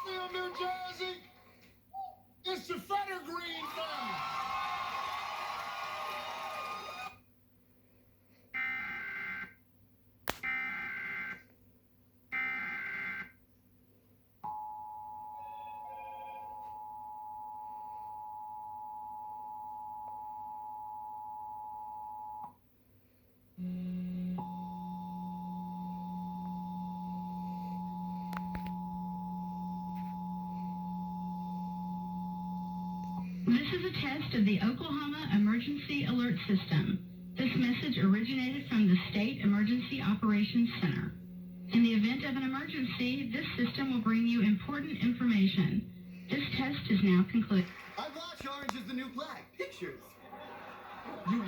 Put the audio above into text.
Smithfield, New Jersey. It's the Fettergreen family. This is a test of the Oklahoma Emergency Alert System. This message originated from the State Emergency Operations Center. In the event of an emergency, this system will bring you important information. This test is now concluded. I watch Orange is the New Black. Pictures. You